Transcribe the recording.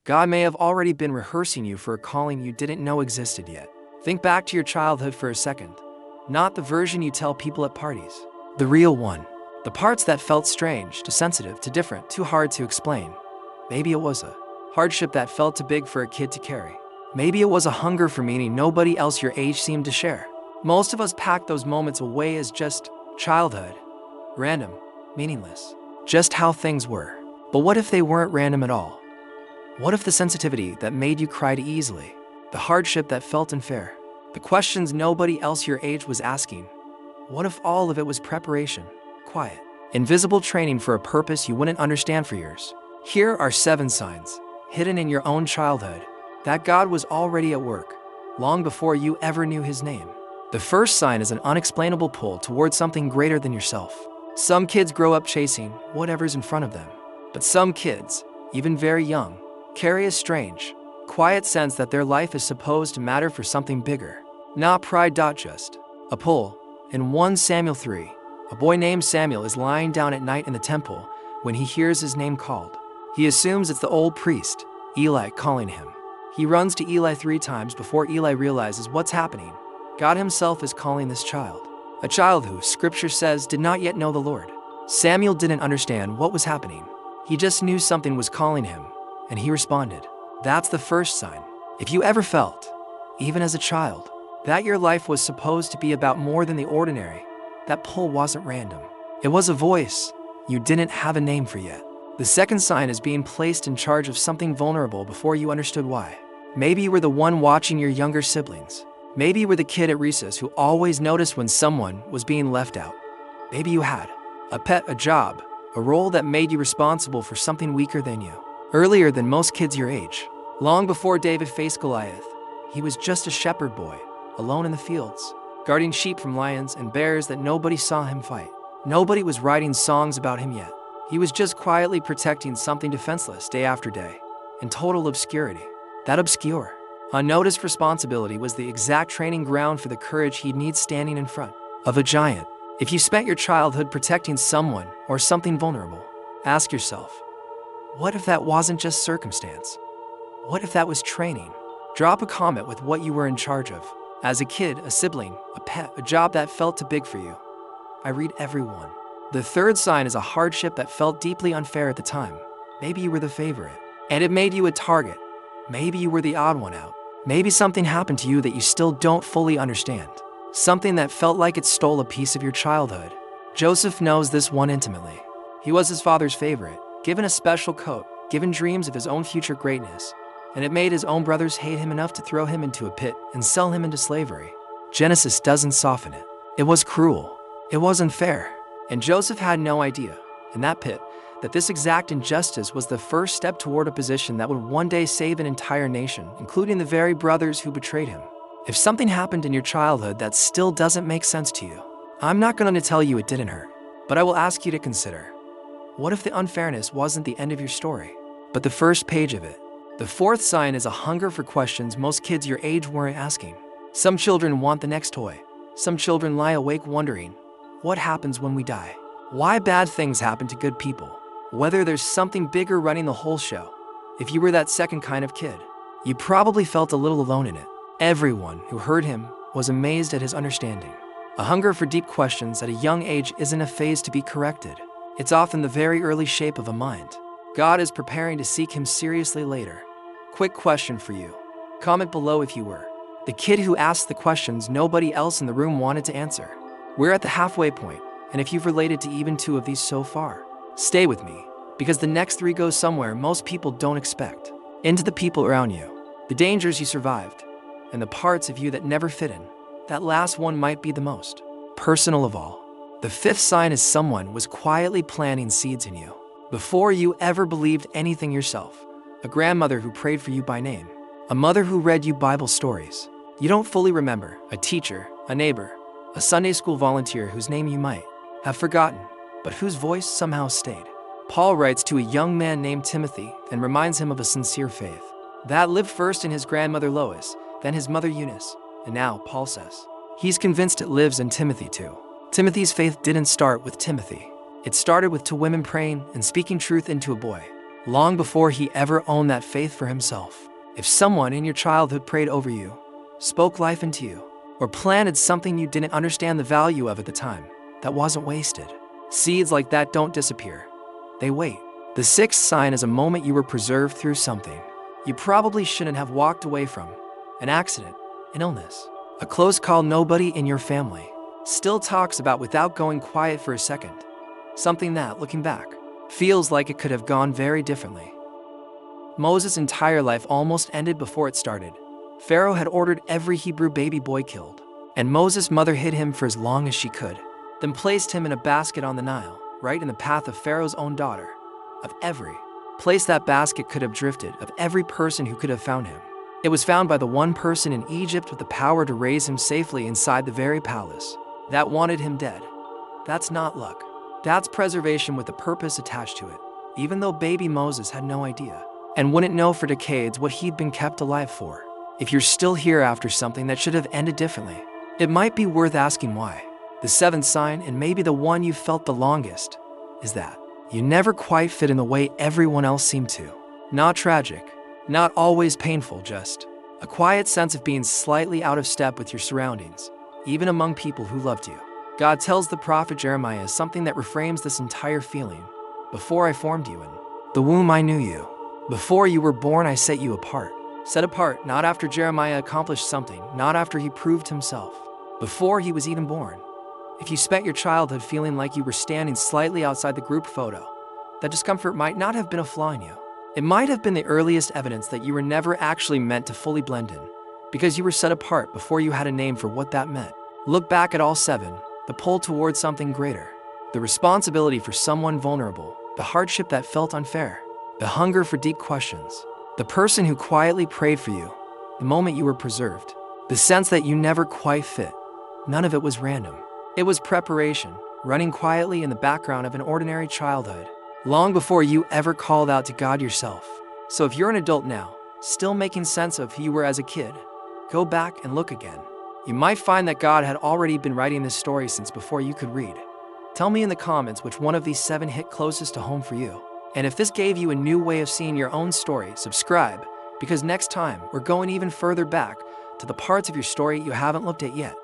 God may have already been rehearsing you for a calling you didn't know existed yet. Think back to your childhood for a second. Not the version you tell people at parties. The real one. The parts that felt strange, too sensitive, too different, too hard to explain. Maybe it was a hardship that felt too big for a kid to carry. Maybe it was a hunger for meaning nobody else your age seemed to share. Most of us pack those moments away as just childhood. Random, meaningless. Just how things were. But what if they weren't random at all? What if the sensitivity that made you cry too easily, the hardship that felt unfair, the questions nobody else your age was asking, what if all of it was preparation, quiet, invisible training for a purpose you wouldn't understand for years? Here are 7 signs, hidden in your own childhood, that God was already at work, long before you ever knew His name. The first sign is an unexplainable pull towards something greater than yourself. Some kids grow up chasing whatever's in front of them, but some kids, even very young, carry a strange, quiet sense that their life is supposed to matter for something bigger. Not pride, just a pull. In 1 Samuel 3, a boy named Samuel is lying down at night in the temple when he hears his name called. He assumes it's the old priest, Eli, calling him. He runs to Eli 3 times before Eli realizes what's happening. God Himself is calling this child, a child who, Scripture says, did not yet know the Lord. Samuel didn't understand what was happening. He just knew something was calling him, and he responded. That's the first sign. If you ever felt, even as a child, that your life was supposed to be about more than the ordinary, that pull wasn't random. It was a voice you didn't have a name for yet. The second sign is being placed in charge of something vulnerable before you understood why. Maybe you were the one watching your younger siblings. Maybe you were the kid at recess who always noticed when someone was being left out. Maybe you had a pet, a job, a role that made you responsible for something weaker than you. Earlier than most kids your age. Long before David faced Goliath, he was just a shepherd boy, alone in the fields, guarding sheep from lions and bears that nobody saw him fight. Nobody was writing songs about him yet. He was just quietly protecting something defenseless day after day, in total obscurity. That obscure, unnoticed responsibility was the exact training ground for the courage he'd need standing in front of a giant. If you spent your childhood protecting someone or something vulnerable, ask yourself, what if that wasn't just circumstance? What if that was training? Drop a comment with what you were in charge of. As a kid, a sibling, a pet, a job that felt too big for you. I read every one. The third sign is a hardship that felt deeply unfair at the time. Maybe you were the favorite, and it made you a target. Maybe you were the odd one out. Maybe something happened to you that you still don't fully understand. Something that felt like it stole a piece of your childhood. Joseph knows this one intimately. He was his father's favorite, given a special coat, given dreams of his own future greatness, and it made his own brothers hate him enough to throw him into a pit and sell him into slavery. Genesis doesn't soften it. It was cruel. It was unfair. And Joseph had no idea, in that pit, that this exact injustice was the first step toward a position that would one day save an entire nation, including the very brothers who betrayed him. If something happened in your childhood that still doesn't make sense to you, I'm not going to tell you it didn't hurt, but I will ask you to consider, what if the unfairness wasn't the end of your story, but the first page of it? The fourth sign is a hunger for questions most kids your age weren't asking. Some children want the next toy. Some children lie awake wondering, what happens when we die? Why bad things happen to good people? Whether there's something bigger running the whole show. If you were that second kind of kid, you probably felt a little alone in it. Everyone who heard him was amazed at his understanding. A hunger for deep questions at a young age isn't a phase to be corrected. It's often the very early shape of a mind. God is preparing to seek Him seriously later. Quick question for you. Comment below if you were the kid who asked the questions nobody else in the room wanted to answer. We're at the halfway point, and if you've related to even 2 of these so far, stay with me, because the next 3 go somewhere most people don't expect. Into the people around you, the dangers you survived, and the parts of you that never fit in. That last one might be the most personal of all. The fifth sign is someone was quietly planting seeds in you. Before you ever believed anything yourself, a grandmother who prayed for you by name, a mother who read you Bible stories you don't fully remember, a teacher, a neighbor, a Sunday school volunteer whose name you might have forgotten, but whose voice somehow stayed. Paul writes to a young man named Timothy and reminds him of a sincere faith that lived first in his grandmother Lois, then his mother Eunice, and now, Paul says, he's convinced it lives in Timothy too. Timothy's faith didn't start with Timothy. It started with 2 women praying and speaking truth into a boy. long before he ever owned that faith for himself. If someone in your childhood prayed over you, spoke life into you, or planted something you didn't understand the value of at the time, that wasn't wasted. Seeds like that don't disappear. They wait. The sixth sign is a moment you were preserved through something you probably shouldn't have walked away from. An accident, an illness, a close call nobody in your family still talks about without going quiet for a second. Something that, looking back, feels like it could have gone very differently. Moses' entire life almost ended before it started. Pharaoh had ordered every Hebrew baby boy killed, and Moses' mother hid him for as long as she could, then placed him in a basket on the Nile, right in the path of Pharaoh's own daughter. Of every place that basket could have drifted, of every person who could have found him, it was found by the one person in Egypt with the power to raise him safely inside the very palace that wanted him dead. That's not luck. That's preservation with a purpose attached to it, even though baby Moses had no idea and wouldn't know for decades what he'd been kept alive for. If you're still here after something that should have ended differently, it might be worth asking why. The seventh sign, and maybe the one you felt the longest, is that you never quite fit in the way everyone else seemed to. Not tragic, not always painful, just a quiet sense of being slightly out of step with your surroundings, even among people who loved you. God tells the prophet Jeremiah something that reframes this entire feeling. Before I formed you in the womb, I knew you. Before you were born, I set you apart. Set apart, not after Jeremiah accomplished something, not after he proved himself. Before he was even born. If you spent your childhood feeling like you were standing slightly outside the group photo, that discomfort might not have been a flaw in you. It might have been the earliest evidence that you were never actually meant to fully blend in, because you were set apart before you had a name for what that meant. Look back at all seven, the pull towards something greater, the responsibility for someone vulnerable, the hardship that felt unfair, the hunger for deep questions, the person who quietly prayed for you, the moment you were preserved, the sense that you never quite fit. None of it was random. It was preparation, running quietly in the background of an ordinary childhood, long before you ever called out to God yourself. So if you're an adult now, still making sense of who you were as a kid, go back and look again. You might find that God had already been writing this story since before you could read. Tell me in the comments which one of these seven hit closest to home for you. And if this gave you a new way of seeing your own story, subscribe, because next time we're going even further back to the parts of your story you haven't looked at yet.